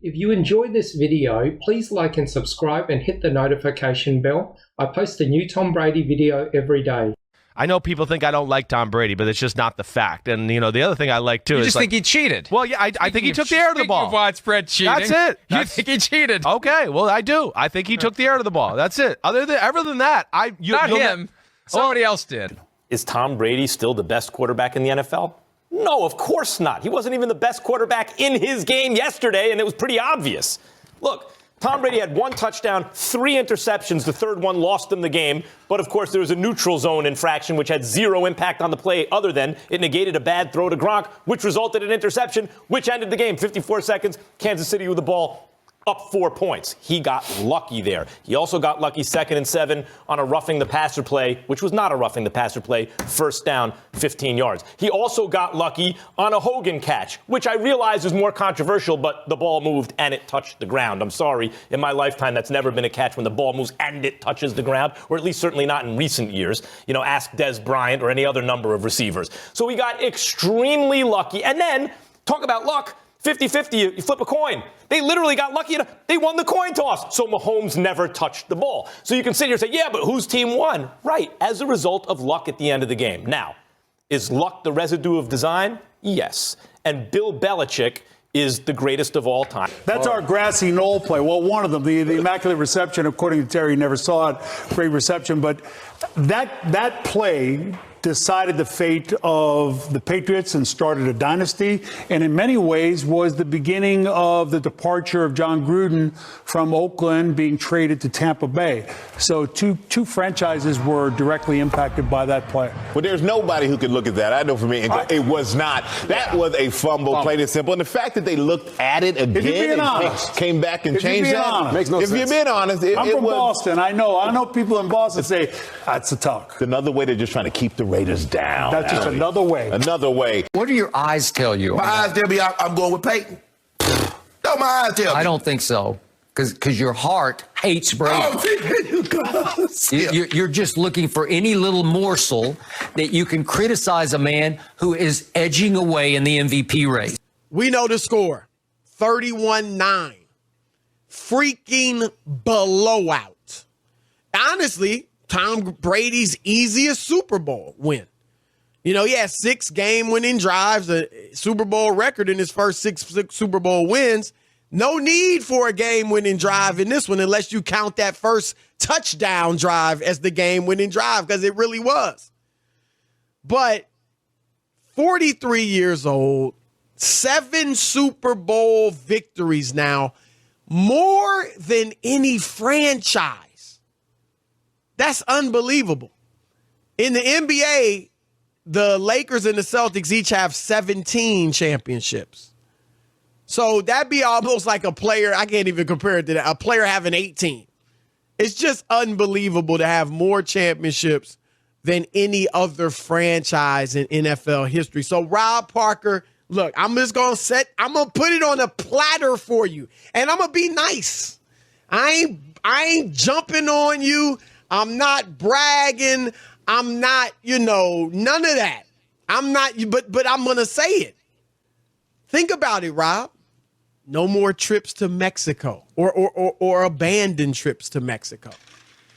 If you enjoyed this video, please like and subscribe and hit the notification bell. I post a new Tom Brady video every day. I know people think I don't like Tom Brady, but it's just not the fact. And, you know, the other thing I like, too, you is just think he cheated. Well, yeah, I think he took the air of the ball. Of widespread cheating. That's it. You think he cheated. Okay, well, I do. I think he took the air of the ball. That's it. Other than that, not him. Somebody else did. Is Tom Brady still the best quarterback in the NFL? No, of course not. He wasn't even the best quarterback in his game yesterday, and it was pretty obvious. Look, Tom Brady had 1 touchdown, 3 interceptions. The third one lost them the game. But, of course, there was a neutral zone infraction, which had 0 impact on the play other than it negated a bad throw to Gronk, which resulted in interception, which ended the game. 54 seconds, Kansas City with the ball. Up 4 points. He got lucky there. He also got lucky 2nd and 7 on a roughing the passer play, which was not a roughing the passer play, first down, 15 yards. He also got lucky on a Hogan catch, which I realize is more controversial, but the ball moved and it touched the ground. I'm sorry, in my lifetime, that's never been a catch when the ball moves and it touches the ground, or at least certainly not in recent years. You know, ask Des Bryant or any other number of receivers. So we got extremely lucky. And then, talk about luck. 50-50, you flip a coin. They literally got lucky. They won the coin toss. So Mahomes never touched the ball. So you can sit here and say, yeah, but whose team won? Right, as a result of luck at the end of the game. Now, is luck the residue of design? Yes. And Bill Belichick is the greatest of all time. That's our grassy knoll play. Well, one of them, the immaculate reception, according to Terry, never saw it. Great reception. But that play decided the fate of the Patriots and started a dynasty, and in many ways was the beginning of the departure of John Gruden from Oakland being traded to Tampa Bay. So two franchises were directly impacted by that play. Well, there's nobody who could look at that. I know for me, it was not. That was a fumble, plain and simple. And the fact that they looked at it again and came back and changed that makes no sense. If you're being honest, I'm from Boston. I know people in Boston say that's a tuck. Another way they're just trying to keep the Raiders down. That's just another way. Another way. What do your eyes tell you? My eyes tell me I'm going with Peyton. No, my eyes tell me. I don't think so. Because your heart hates Brady. You're just looking for any little morsel that you can criticize a man who is edging away in the MVP race. We know the score. 31-9. Freaking blowout. Honestly, Tom Brady's easiest Super Bowl win. You know, he had 6 game-winning drives, a Super Bowl record in his first six Super Bowl wins. No need for a game-winning drive in this one unless you count that first touchdown drive as the game-winning drive, because it really was. But 43 years old, 7 Super Bowl victories now, more than any franchise. That's unbelievable. In the NBA, the Lakers and the Celtics each have 17 championships. So that'd be almost like a player, I can't even compare it to that, a player having 18. It's just unbelievable to have more championships than any other franchise in NFL history. So Rob Parker, look, I'm going to put it on a platter for you, and I'm going to be nice. I ain't jumping on you. I'm not bragging. I'm not, none of that. I'm not, but I'm going to say it. Think about it, Rob. No more trips to Mexico or abandoned trips to Mexico.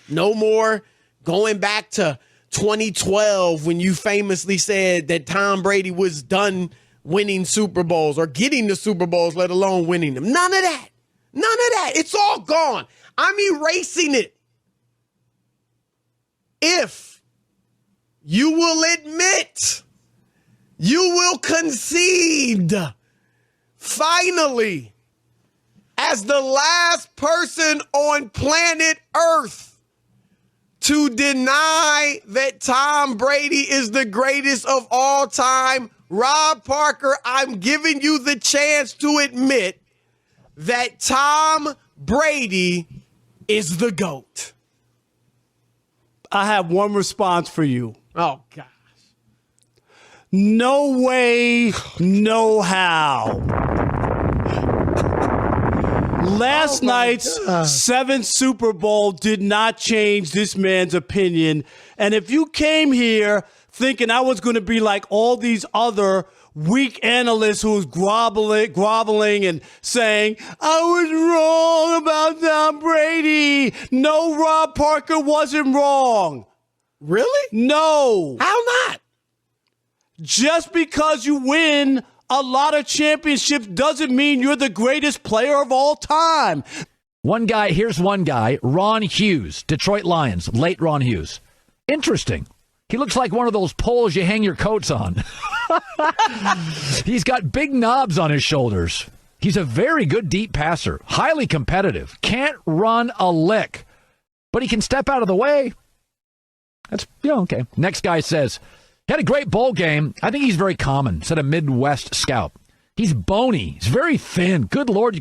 No more going back to 2012 when you famously said that Tom Brady was done winning Super Bowls or getting the Super Bowls, let alone winning them. None of that. None of that. It's all gone. I'm erasing it. If you will admit, you will concede, finally, as the last person on planet Earth to deny that Tom Brady is the greatest of all time, Rob Parker, I'm giving you the chance to admit that Tom Brady is the GOAT. I have one response for you. Oh, gosh. No way, no how. Last night's 7th Super Bowl did not change this man's opinion. And if you came here thinking I was going to be like all these other weak analyst who's groveling and saying, I was wrong about Tom Brady. No, Rob Parker wasn't wrong. Really? No. How not? Just because you win a lot of championships doesn't mean you're the greatest player of all time. Here's one guy, Ron Hughes, Detroit Lions, late Ron Hughes. Interesting. He looks like one of those poles you hang your coats on. He's got big knobs on his shoulders. He's a very good deep passer, highly competitive, can't run a lick, but he can step out of the way. That's, okay. Next guy says, he had a great bowl game. I think he's very common, said a Midwest scout. He's bony. He's very thin. Good Lord, you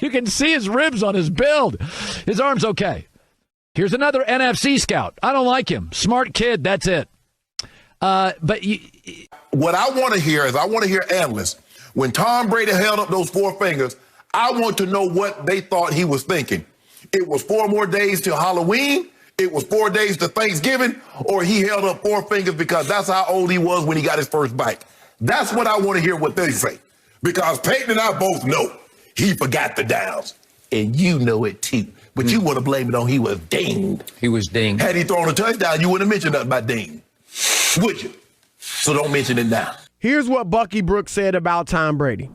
can see his ribs on his build. His arm's okay. Here's another NFC scout. I don't like him. Smart kid, that's it. What I want to hear is analysts. When Tom Brady held up those 4 fingers, I want to know what they thought he was thinking. It was 4 more days till Halloween. It was 4 days to Thanksgiving, or he held up 4 fingers because that's how old he was when he got his first bite. That's what I want to hear what they say. Because Peyton and I both know he forgot the downs. And you know it too. But you want to blame it on he was dinged. He was dinged. Had he thrown a touchdown, you wouldn't have mentioned nothing about dinged. Would you? So don't mention it now. Here's what Bucky Brooks said about Tom Brady.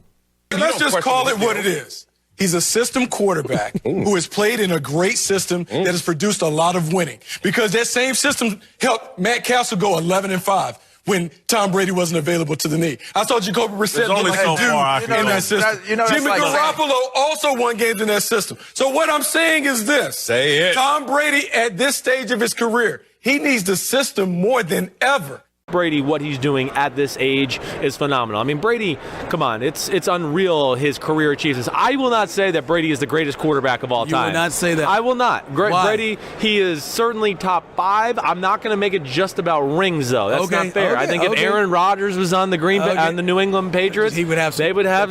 Let's just call it what it is. He's a system quarterback who has played in a great system that has produced a lot of winning. Because that same system helped Matt Castle go 11-5 when Tom Brady wasn't available to the knee. I saw Jacoby Brissett in that system. Jimmy Garoppolo also won games in that system. So what I'm saying is this. Say it. Tom Brady, at this stage of his career, he needs the system more than ever. Brady, what he's doing at this age is phenomenal. I mean, Brady, come on, it's unreal, his career achievements. I will not say that Brady is the greatest quarterback of all time. You will not say that. I will not. Why? Brady, he is certainly top 5. I'm not going to make it just about rings, though. That's not fair. I think if Aaron Rodgers was on the on the New England Patriots, they would have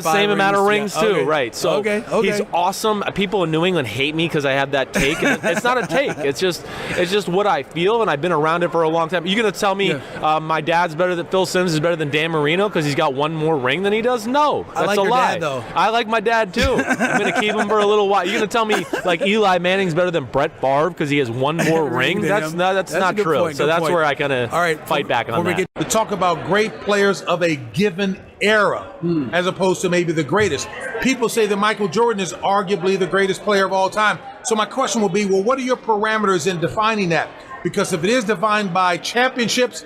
the same amount of rings too, right? So he's awesome. People in New England hate me because I have that take. And it's not a take. It's just what I feel, and I've been around it for a long time. You're going to tell me my dad's better than Phil Simms is better than Dan Marino because he's got 1 more ring than he does? No, that's a lie. Dad, though. I like my dad too. I'm going to keep him for a little while. You're going to tell me like Eli Manning's better than Brett Favre because he has 1 more ring? That's not true. Point, so that's point. where I kind of fight back on that. To talk about great players of a given era as opposed to maybe the greatest. People say that Michael Jordan is arguably the greatest player of all time. So my question will be, well, what are your parameters in defining that? Because if it is defined by championships,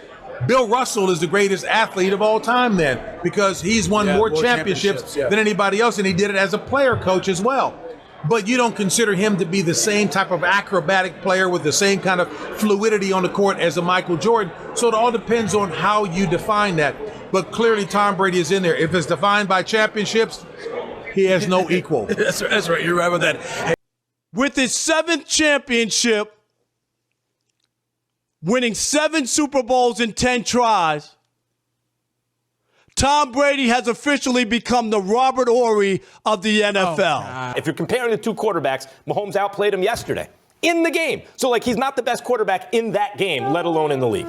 Bill Russell is the greatest athlete of all time then, because he's won more championships than anybody else, and he did it as a player coach as well. But you don't consider him to be the same type of acrobatic player with the same kind of fluidity on the court as a Michael Jordan. So it all depends on how you define that. But clearly Tom Brady is in there. If it's defined by championships, he has no equal. That's right. You're right with that. With his 7th championship, winning 7 Super Bowls in 10 tries, Tom Brady has officially become the Robert Horry of the NFL. If you're comparing the 2 quarterbacks, Mahomes outplayed him yesterday in the game. So, he's not the best quarterback in that game, let alone in the league.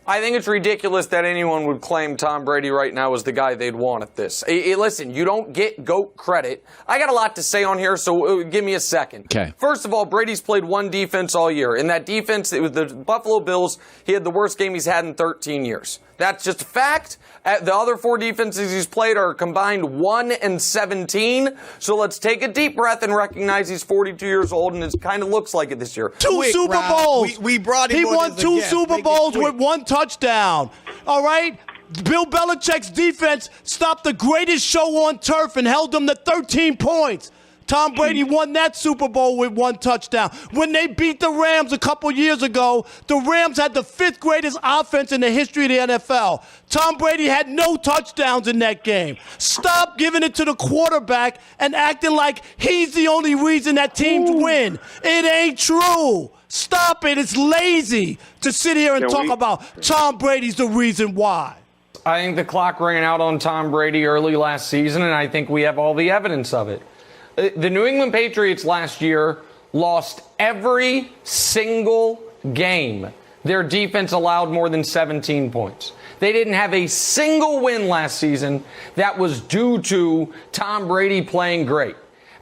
I think it's ridiculous that anyone would claim Tom Brady right now is the guy they'd want at this. Listen, you don't get GOAT credit. I got a lot to say on here, so give me a second. Okay. First of all, Brady's played 1 defense all year. In that defense, it was the Buffalo Bills. He had the worst game he's had in 13 years. That's just a fact. The other 4 defenses he's played are combined 1-17. So let's take a deep breath and recognize he's 42 years old, and it kind of looks like it this year. 2 Super Bowls. We brought him. He won 2 Super Bowls with 1 touchdown. All right? Bill Belichick's defense stopped the greatest show on turf and held them to 13 points. Tom Brady won that Super Bowl with 1 touchdown. When they beat the Rams a couple years ago, the Rams had the 5th greatest offense in the history of the NFL. Tom Brady had no touchdowns in that game. Stop giving it to the quarterback and acting like he's the only reason that teams win. It ain't true. Stop it. It's lazy to sit here and talk about Tom Brady's the reason why. I think the clock ran out on Tom Brady early last season, and I think we have all the evidence of it. The New England Patriots last year lost every single game. Their defense allowed more than 17 points. They didn't have a single win last season that was due to Tom Brady playing great.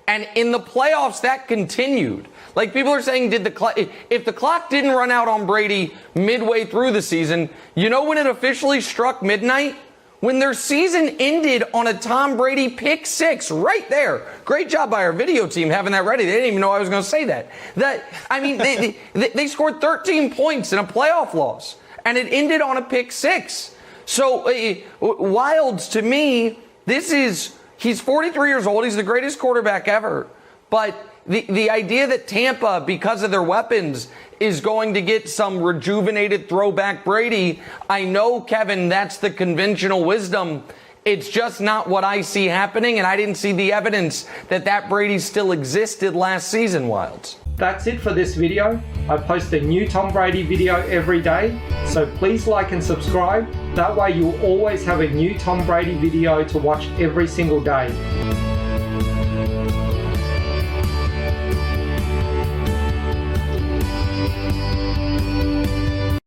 And in the playoffs, that continued. Like, people are saying, if the clock didn't run out on Brady midway through the season, you know when it officially struck midnight? When their season ended on a Tom Brady pick six, right there. Great job by our video team having that ready. They didn't even know I was going to say that. They scored 13 points in a playoff loss, and it ended on a pick six. So, Wilds, to me, he's 43 years old. He's the greatest quarterback ever. But the idea that Tampa, because of their weapons, is going to get some rejuvenated throwback Brady, I know, Kevin, that's the conventional wisdom. It's just not what I see happening, and I didn't see the evidence that Brady still existed last season, Wilds. That's it for this video. I post a new Tom Brady video every day, so please like and subscribe. That way you'll always have a new Tom Brady video to watch every single day.